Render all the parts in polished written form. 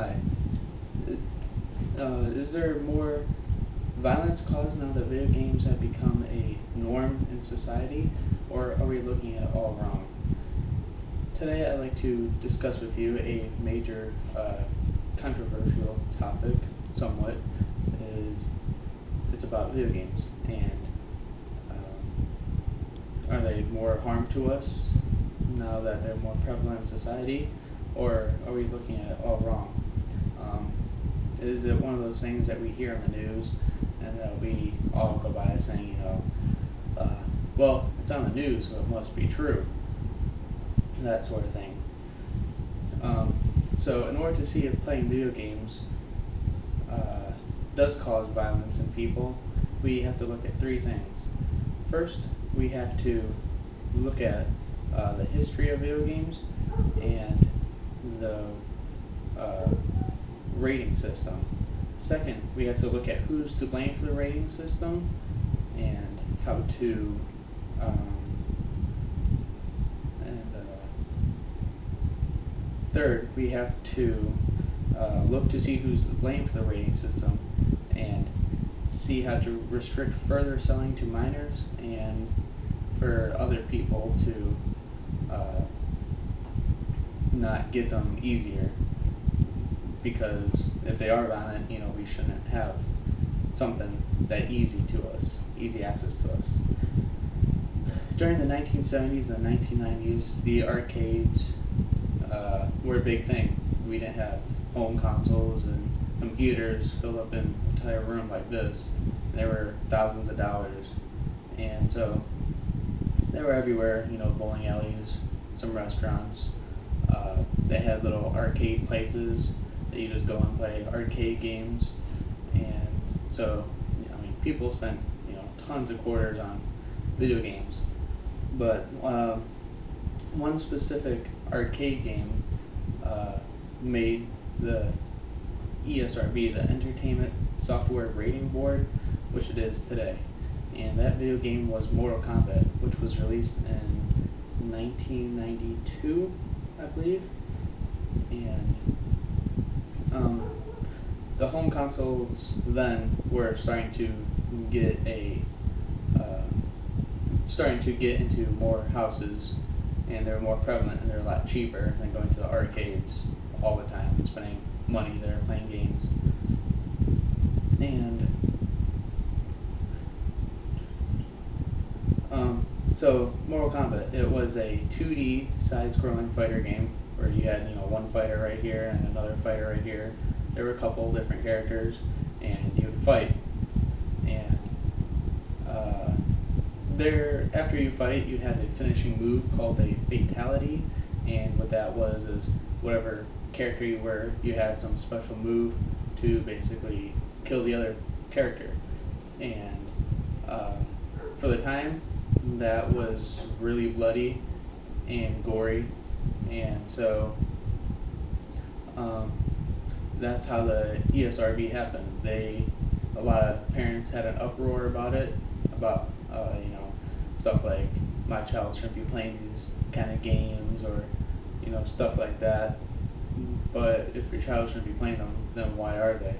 Hi. Is there more violence caused now that video games have become a norm in society, or are we looking at it all wrong? Today I'd like to discuss with you a major controversial topic, somewhat, it's about video games, and are they more harm to us now that they're more prevalent in society, or are we looking at it all wrong? Is it one of those things that we hear on the news and that we all go by saying, well, it's on the news, so it must be true, that sort of thing. So in order to see if playing video games does cause violence in people, we have to look at three things. First, we have to look at the history of video games and the rating system. Second, we have to look at who's to blame for the rating system and how to third, we have to look to see who's to blame for the rating system and see how to restrict further selling to minors and for other people to not get them easier, because if they are violent, we shouldn't have something that easy access to us. During the 1970s and 1990s, the arcades were a big thing. We didn't have home consoles and computers filled up an entire room like this. They were thousands of dollars, and so they were everywhere. Bowling alleys, some restaurants. They had little arcade places that you just go and play arcade games, and so people spent tons of quarters on video games. But one specific arcade game made the ESRB, the Entertainment Software Rating Board, which it is today. And that video game was Mortal Kombat, which was released in 1992, I believe. And the home consoles then were starting to get into more houses, and they're more prevalent and they're a lot cheaper than going to the arcades all the time and spending money there playing games. And so Mortal Kombat, it was a 2D side-scrolling fighter game where you had one fighter right here and another fighter right here. There were a couple different characters, and you would fight. And after you fight, you'd have a finishing move called a fatality, and what that was is whatever character you were, you had some special move to basically kill the other character. And for the time, that was really bloody and gory, and so that's how the ESRB happened. A lot of parents had an uproar about it, about stuff like my child shouldn't be playing these kind of games, or stuff like that. But if your child shouldn't be playing them, then why are they?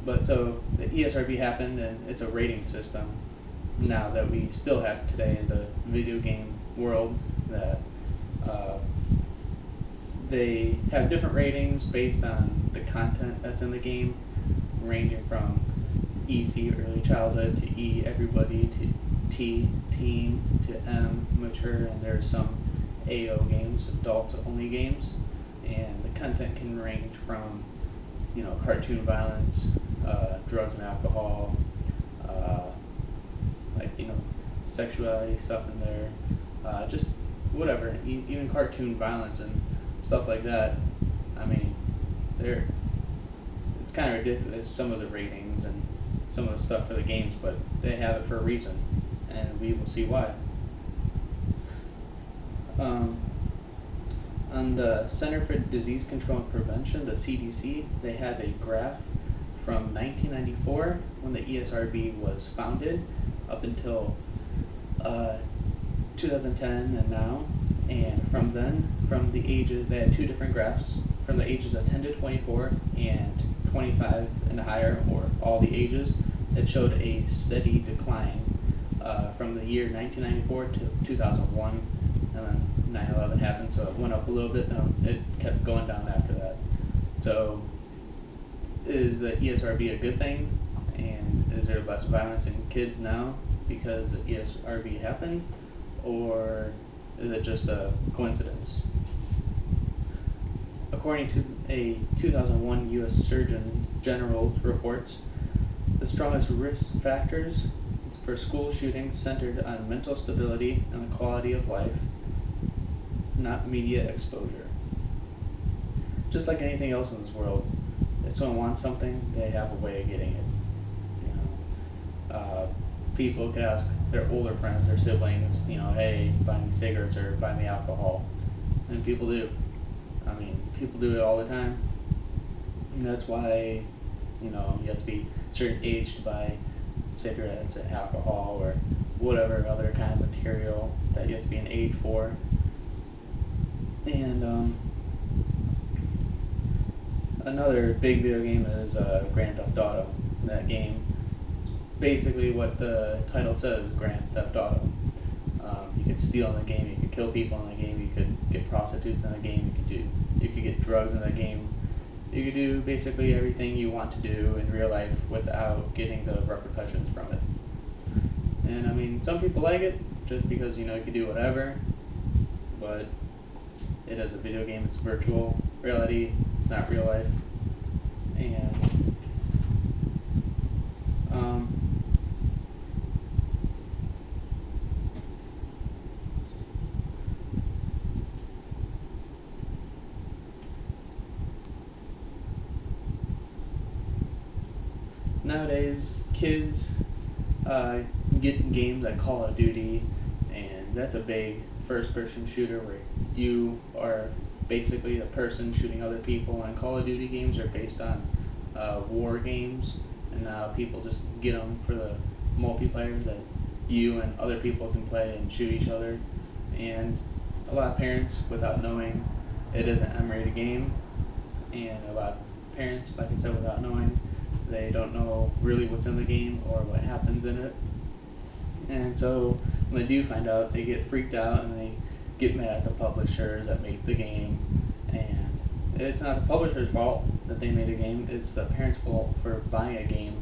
But so the ESRB happened, and it's a rating system now that we still have today in the video game world, that they have different ratings based on the content that's in the game, ranging from EC, early childhood, to E, everybody, to T, teen, to M, mature, and there's some AO games, adults only games, and the content can range from cartoon violence, drugs and alcohol, sexuality stuff in there, just whatever, even cartoon violence and stuff like that. It's kind of ridiculous, some of the ratings and some of the stuff for the games, but they have it for a reason, and we will see why. On the Center for Disease Control and Prevention, the CDC, they have a graph from 1994, when the ESRB was founded, up until 2010 and now. And from then, from the ages, they had two different graphs from the ages of 10 to 24 and 25 and higher, or all the ages, it showed a steady decline from the year 1994 to 2001, and then 9/11 happened, so it went up a little bit, and it kept going down after that. So, is the ESRB a good thing? And is there less violence in kids now because the ESRB happened? Or is it just a coincidence? According to a 2001 U.S. Surgeon General reports, the strongest risk factors for school shootings centered on mental stability and the quality of life, not media exposure. Just like anything else in this world, if someone wants something, they have a way of getting it. People could ask their older friends or siblings, hey, buy me cigarettes or buy me alcohol, and people do. People do it all the time. And that's why, you have to be certain age to buy cigarettes or alcohol or whatever other kind of material that you have to be an age for. And another big video game is Grand Theft Auto. That game, basically what the title says, Grand Theft Auto. You could steal in the game, you could kill people in the game, you could get prostitutes in the game, you could get drugs in the game. You could do basically everything you want to do in real life without getting the repercussions from it. And some people like it just because you can do whatever, but it is a video game, it's virtual reality, it's not real life. And nowadays, kids get in games like Call of Duty, and that's a big first-person shooter where you are basically the person shooting other people. And Call of Duty games are based on war games, and now people just get them for the multiplayer that you and other people can play and shoot each other. And a lot of parents, without knowing, it is an M-rated game, and a lot of parents, like I said, without knowing, they don't know really what's in the game or what happens in it. And so when they do find out, they get freaked out and they get mad at the publishers that make the game. And it's not the publisher's fault that they made a game, it's the parents' fault for buying a game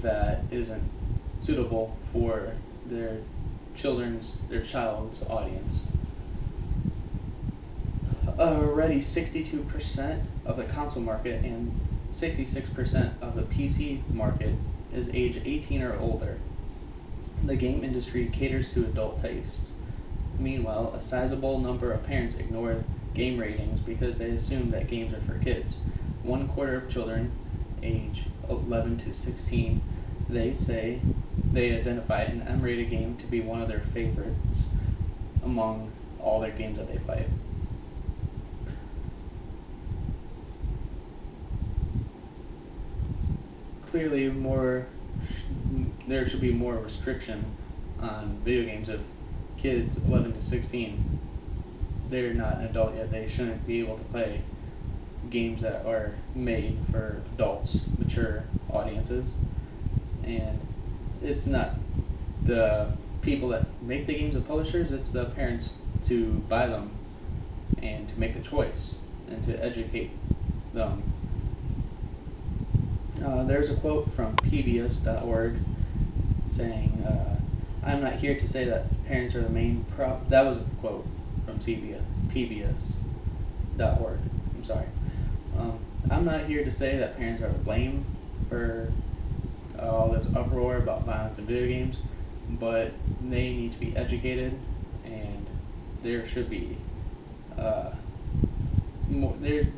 that isn't suitable for their child's audience. Already 62% of the console market and 66% of the PC market is age 18 or older. The game industry caters to adult tastes. Meanwhile, a sizable number of parents ignore game ratings because they assume that games are for kids. 1/4 of children age 11 to 16, they say they identify an M-rated game to be one of their favorites among all their games that they play. Clearly, there should be more restriction on video games. If kids 11 to 16, they're not an adult yet, they shouldn't be able to play games that are made for adults, mature audiences. And it's not the people that make the games, the publishers, it's the parents to buy them and to make the choice and to educate them. There's a quote from PBS.org saying, I'm not here to say that parents are the main problem. That was a quote from PBS.org. I'm sorry. I'm not here to say that parents are to blame for all this uproar about violence in video games, but they need to be educated, and there should be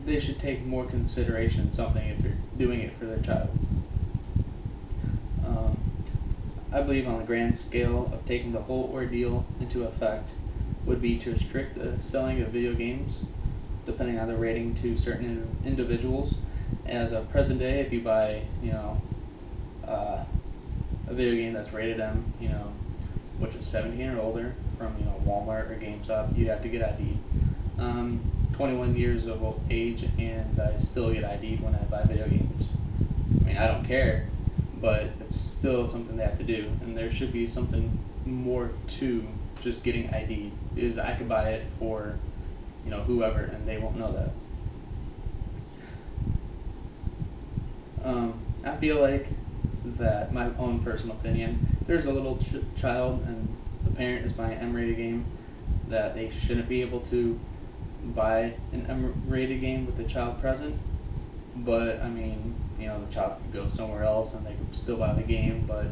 they should take more consideration in something if they're doing it for their child. I believe on the grand scale of taking the whole ordeal into effect would be to restrict the selling of video games, depending on the rating, to certain individuals. As of present day, if you buy, a video game that's rated M, which is 17 or older, from Walmart or GameStop, you have to get ID. 21 years of age and I still get ID'd when I buy video games. I mean, I don't care, but it's still something they have to do, and there should be something more to just getting ID'd. Is I could buy it for, whoever, and they won't know that. I feel like that, my own personal opinion, if there's a little child and the parent is buying an M-rated game, that they shouldn't be able to buy an M-rated game with the child present. But I mean, the child could go somewhere else and they could still buy the game, but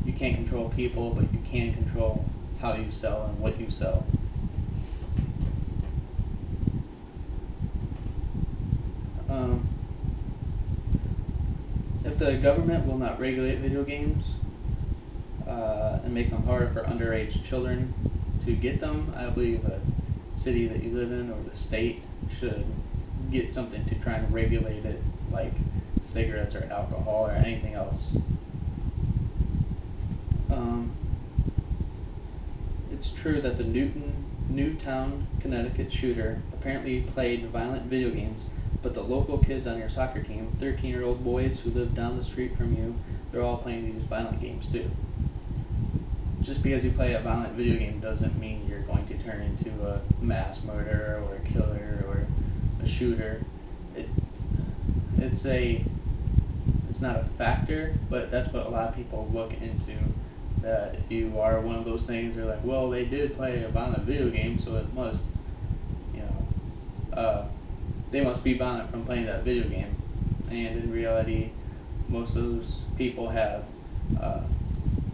you can't control people, but you can control how you sell and what you sell. If the government will not regulate video games and make them harder for underage children to get them, I believe the city that you live in or the state should get something to try and regulate it, like cigarettes or alcohol or anything else. It's true that the Newtown, Connecticut shooter apparently played violent video games, but the local kids on your soccer team, 13-year-old boys who live down the street from you, they're all playing these violent games too. Just because you play a violent video game doesn't mean you're going to turn into a mass murderer or a killer or a shooter. It's not a factor, but that's what a lot of people look into. That if you are one of those things, they're like, well, they did play a violent video game, so it must, they must be violent from playing that video game. And in reality, most of those people have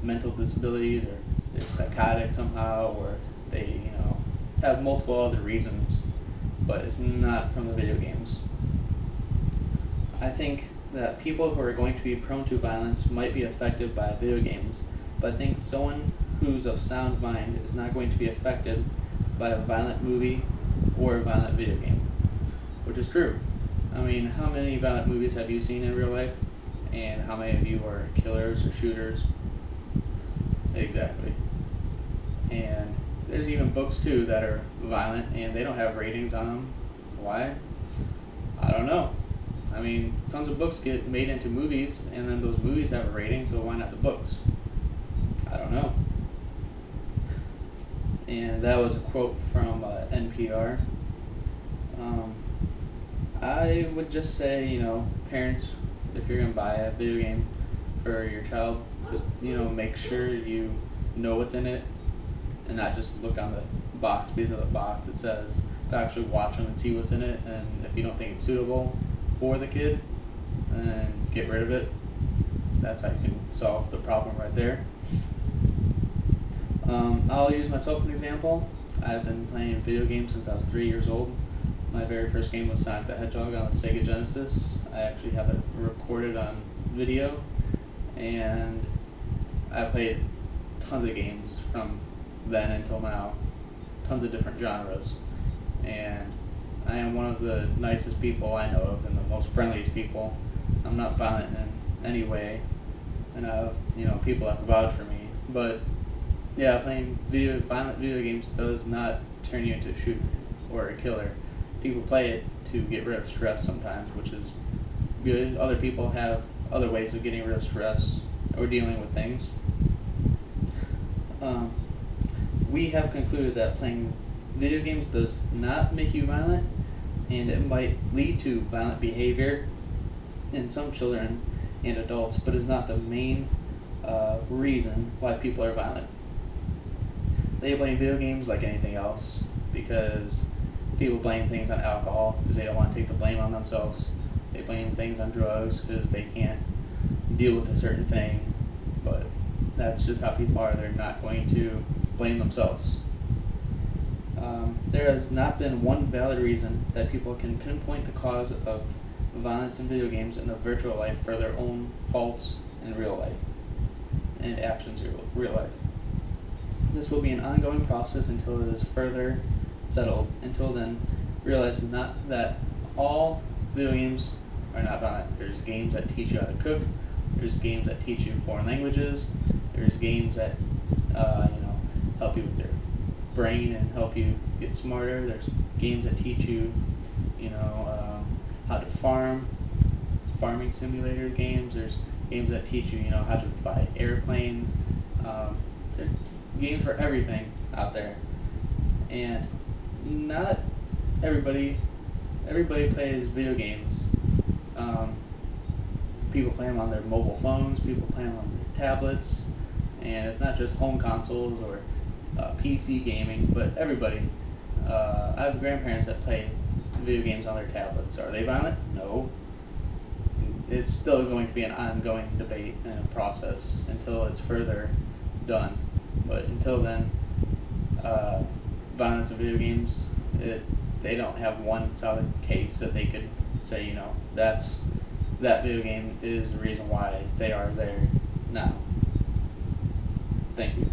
mental disabilities, or they're psychotic somehow, or they, have multiple other reasons, but it's not from the video games. I think that people who are going to be prone to violence might be affected by video games, but I think someone who's of sound mind is not going to be affected by a violent movie or a violent video game, which is true. I mean, how many violent movies have you seen in real life? And how many of you are killers or shooters? Exactly. And there's even books too that are violent and they don't have ratings on them. Why? I don't know. I mean, tons of books get made into movies and then those movies have a rating, so why not the books? I don't know. And that was a quote from NPR. I would just say, parents, if you're going to buy a video game for your child, just, make sure you know what's in it and not just look on the box, because of the box it says, but actually watch them and see what's in it, and if you don't think it's suitable for the kid, then get rid of it. That's how you can solve the problem right there. I'll use myself as an example. I've been playing video games since I was 3 years old. My very first game was Sonic the Hedgehog on the Sega Genesis. I actually have it recorded on video, and I played tons of games from then until now, tons of different genres, and I am one of the nicest people I know of and the most friendliest people. I'm not violent in any way, and I have people that can vouch for me, but yeah, playing violent video games does not turn you into a shooter or a killer. People play it to get rid of stress sometimes, which is good. Other people have other ways of getting rid of stress or dealing with things. We have concluded that playing video games does not make you violent, and it might lead to violent behavior in some children and adults, but is not the main reason why people are violent. They blame video games like anything else, because people blame things on alcohol because they don't want to take the blame on themselves. They blame things on drugs because they can't deal with a certain thing, but that's just how people are. They're not going to blame themselves. There has not been one valid reason that people can pinpoint the cause of violence in video games in the virtual life for their own faults in real life and actions in real life. This will be an ongoing process until it is further settled. Until then, realize not that all video games are not violent. There's games that teach you how to cook. There's games that teach you foreign languages. There's games that help you with your brain and help you get smarter. There's games that teach you, how to farm, farming simulator games. There's games that teach you, how to fly airplanes. There's games for everything out there, and not everybody plays video games. People play them on their mobile phones. People play them on their tablets, and it's not just home consoles or PC gaming, but everybody. I have grandparents that play video games on their tablets. Are they violent? No. It's still going to be an ongoing debate and a process until it's further done. But until then, violence in video games, they don't have one solid case that they could say, that video game is the reason why they are there now. Thank you.